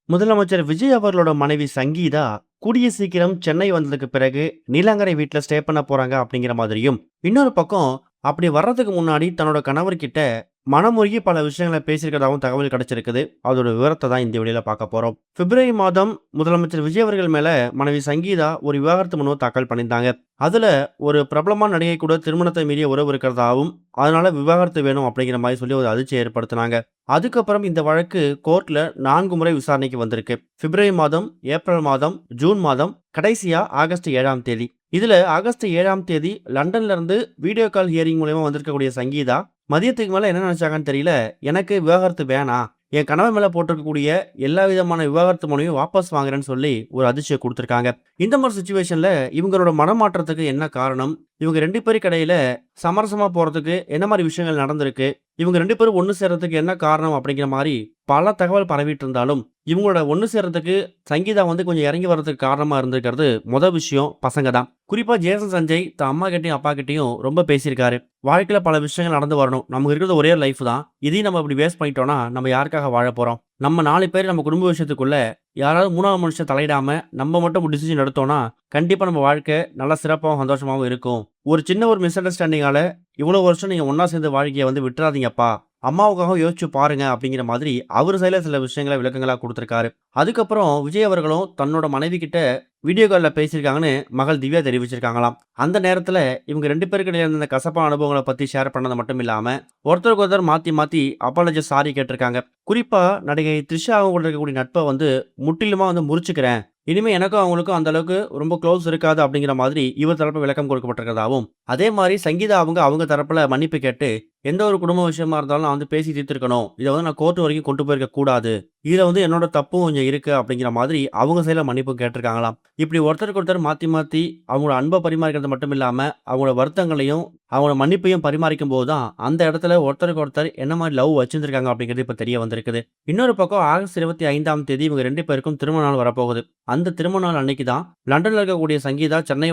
முதலமைச்சர் விஜய் அவர்களோட மனைவி சங்கீதா கூடிய சீக்கிரம் சென்னை வந்ததுக்கு பிறகு நீலாங்கரை வீட்ல ஸ்டே பண்ண போறாங்க அப்படிங்கிற மாதிரியும், இன்னொரு பக்கம் அப்படி வர்றதுக்கு முன்னாடி தன்னோட கணவர்கிட்ட மனமுருகி பல விஷயங்கள பேசியிருக்கிறதாவும் தகவல் கிடைச்சிருக்குது. அதோட விவரத்த தான் இந்த வீடியோல பார்க்க போறோம். பிப்ரவரி மாதம் முதலமைச்சர் விஜய் அவர்கள் மேல மனைவி சங்கீதா ஒரு விவாகரத்து மனுவை தாக்கல் பண்ணியிருந்தாங்க. அதுல ஒரு பிரபலமான நடிகை கூட திருமணத்தை மீறிய உறவு இருக்கிறதாவும், அதனால விவாகரத்து வேணும் அப்படிங்கிற மாதிரி சொல்லி ஒரு அதிர்ச்சியை ஏற்படுத்தினாங்க. அதுக்கப்புறம் இந்த வழக்கு கோர்ட்ல 4 முறை விசாரணைக்கு வந்திருக்கு. பிப்ரவரி மாதம், ஏப்ரல் மாதம், ஜூன் மாதம், கடைசியா ஆகஸ்ட் 7ஆம் தேதி. இதுல ஆகஸ்ட் 7ஆம் தேதி லண்டன்ல இருந்து வீடியோ கால் ஹியரிங் மூலமா வந்திருக்கக்கூடிய சங்கீதா மதியத்துக்கு மேல என்ன நினைச்சாங்கன்னு தெரியல. எனக்கு விவாகரத்து வேணாம், என் கணவன் மேல போட்டிருக்கக்கூடிய எல்லா விதமான விவாகரத்து மனுவையும் வாபஸ் வாங்குறேன்னு சொல்லி ஒரு அதிர்ச்சியை கொடுத்திருக்காங்க. இந்த மாதிரி சுச்சுவேஷன்ல இவங்களோட மனமாற்றத்துக்கு என்ன காரணம், இவங்க 2 பேருக்கு இடையில சமரசமா போறதுக்கு என்ன மாதிரி விஷயங்கள் நடந்திருக்கு, இவங்க 2 பேரும் ஒண்ணு சேர்றதுக்கு என்ன காரணம் அப்படிங்கிற மாதிரி பல தகவல் பரவிட்டு இருந்தாலும், இவங்களோட ஒண்ணு சேர்றதுக்கு சங்கீதா கொஞ்சம் இறங்கி வர்றதுக்கு காரணமா இருந்திருக்கிறது விஷயம் பசங்க தான். குறிப்பா ஜேசன் சஞ்சய் தன் அம்மா கிட்டயும் அப்பா கிட்டயும் ரொம்ப பேசியிருக்காரு. வாழ்க்கையில பல விஷயங்கள் நடந்து வரணும், நமக்கு இருக்கிறது ஒரே லைஃப் தான், இதையும் நம்ம இப்படி வேஸ்ட் பண்ணிட்டோம்னா நம்ம யாருக்காக வாழ போறோம், நம்ம 4 பேர் நம்ம குடும்ப விஷயத்துக்குள்ள யாராவது 3ஆவது மனுஷன் தலையிடாம நம்ம மட்டும் டிசிஷன் எடுத்தோம்னா கண்டிப்பா நம்ம வாழ்க்கை நல்லா சிறப்பாகவும் சந்தோஷமாகவும் இருக்கும். ஒரு சின்ன ஒரு மிஸ் அண்டர்ஸ்டாண்டிங்கால இவ்வளவு வருஷம் நீங்க ஒன்னா சேர்ந்து வாழ்க்கையை விட்டுறாதீங்கப்பா, அம்மாவுக்காக யோசிச்சு பாருங்க அப்படிங்கிற மாதிரி அவர் சைடுல சில விஷயங்களை விளக்கங்களா கொடுத்திருக்காரு. அதுக்கப்புறம் விஜய் அவர்களும் தன்னோட மனைவி கிட்ட வீடியோ கால்ல பேசியிருக்காங்கன்னு மகள் திவ்யா தெரிவிச்சிருக்காங்களாம். அந்த நேரத்துல இவங்க 2 பேருக்கு இடையில இருந்த கசப்பான அனுபவங்களை பத்தி ஷேர் பண்ணது மட்டும் இல்லாம ஒருத்தருக்கு ஒருத்தர் மாத்தி மாத்தி அப்பாலஜி சாரி கேட்டிருக்காங்க. குறிப்பா நடிகை த்ரிஷா அவங்க கூட இருக்கக்கூடிய நட்பை முற்றிலுமா முறிச்சுக்கிறேன், இனிமே எனக்கும் அவங்களுக்கும் அந்த அளவுக்கு ரொம்ப க்ளோஸ் இருக்காது அப்படிங்கிற மாதிரி இவர் தரப்பு விளக்கம் கொடுக்கப்பட்டிருக்கிறதாவும், அதே மாதிரி சங்கீதா அவங்க தரப்புல மன்னிப்பு கேட்டு எந்த ஒரு குடும்ப விஷயமா இருந்தாலும் நான் பேசி தீர்த்திருக்கணும், இதை நான் கோர்ட் வரைக்கும் கொண்டு போயிருக்க கூடாது, இதுல என்னோட தப்பும் கொஞ்சம் இருக்கு அப்படிங்கிற மாதிரி அவங்க சைடுல மன்னிப்பு கேட்டிருக்காங்களாம். இப்படி ஒருத்தருக்கு ஒருத்தர் மாத்தி மாத்தி அவங்களோட அன்பை பரிமாறிக்கிறது மட்டும் இல்லாம அவங்களோட வருத்தங்களையும் அவங்களோட மன்னிப்பையும் பரிமாறிக்கும் போதுதான் அந்த இடத்துல ஒருத்தருக்கு ஒருத்தர் என்ன மாதிரி லவ் வச்சிருந்திருக்காங்க அப்படிங்கிறது இப்ப தெரிய வந்திருக்குது. இன்னொரு பக்கம் ஆகஸ்ட் 25ஆம் தேதி இவங்க 2 பேருக்கும் திருமண நாள் வரப்போகுது. அந்த திருமண நாள் அன்னைக்கு தான் லண்டன்ல இருக்கக்கூடிய சங்கீதா சென்னை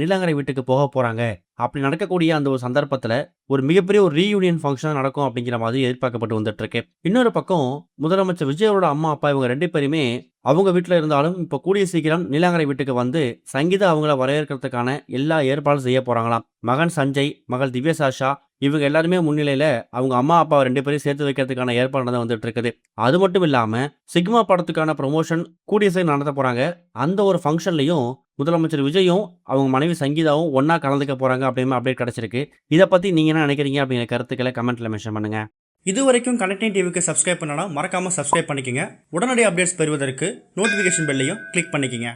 நீலாங்கரை வீட்டுக்கு போக போறாங்க. அப்படி நடக்கக்கூடிய அந்த ஒரு சந்தர்ப்பத்துல ஒரு மிகப்பெரிய ஒரு ரீயூனியன் ஃபங்க்ஷன் நடக்கும் அப்படிங்கிற மாதிரி எதிர்பார்க்கப்பட்டு வந்துட்டு இருக்கு. இன்னொரு பக்கம் முதலமைச்சர் விஜயோட அம்மா அப்பா இவங்க 2 பேருமே அவங்க வீட்டுல இருந்தாலும் இப்ப கூடிய சீக்கிரம் நீலாங்கரை வீட்டுக்கு சங்கீதா அவங்கள வரவேற்கிறதுக்கான எல்லா ஏற்பாடும் செய்ய போறாங்களாம். மகன் சஞ்சய், மகள் திவ்யசாஷா இவங்க எல்லாருமே முன்னிலையில அவங்க அம்மா அப்பா 2 பேரையும் சேர்த்து வைக்கிறதுக்கான ஏற்பாடு வந்துட்டு இருக்குது. அது மட்டும் இல்லாம சிக்மா படத்துக்கான ப்ரொமோஷன் கூடிய சீக்கிரம் நடத்த போறாங்க. அந்த ஒரு ஃபங்க்ஷன்லயும் முதலமைச்சர் விஜயும் அவங்க மனைவி சங்கீதாவும் ஒன்னா கலந்துக்க போறாங்க அப்படின்னு அப்டேட் கிடைச்சிருக்கு. இதை பத்தி நீங்க என்ன நினைக்கிறீங்க அப்படிங்கிற கருத்துக்களை கமெண்ட்ல மென்ஷன் பண்ணுங்க. இது வரைக்கும் கனெக்டிங் டிவிக்கு சப்ஸ்கிரைப் பண்ணனா மறக்காம சப்ஸ்கிரைப் பண்ணிக்கங்க. உடனடி அப்டேட்ஸ் பெறுவதற்கு நோட்டிபிகேஷன் பெல்லையும் கிளிக் பண்ணிக்கங்க.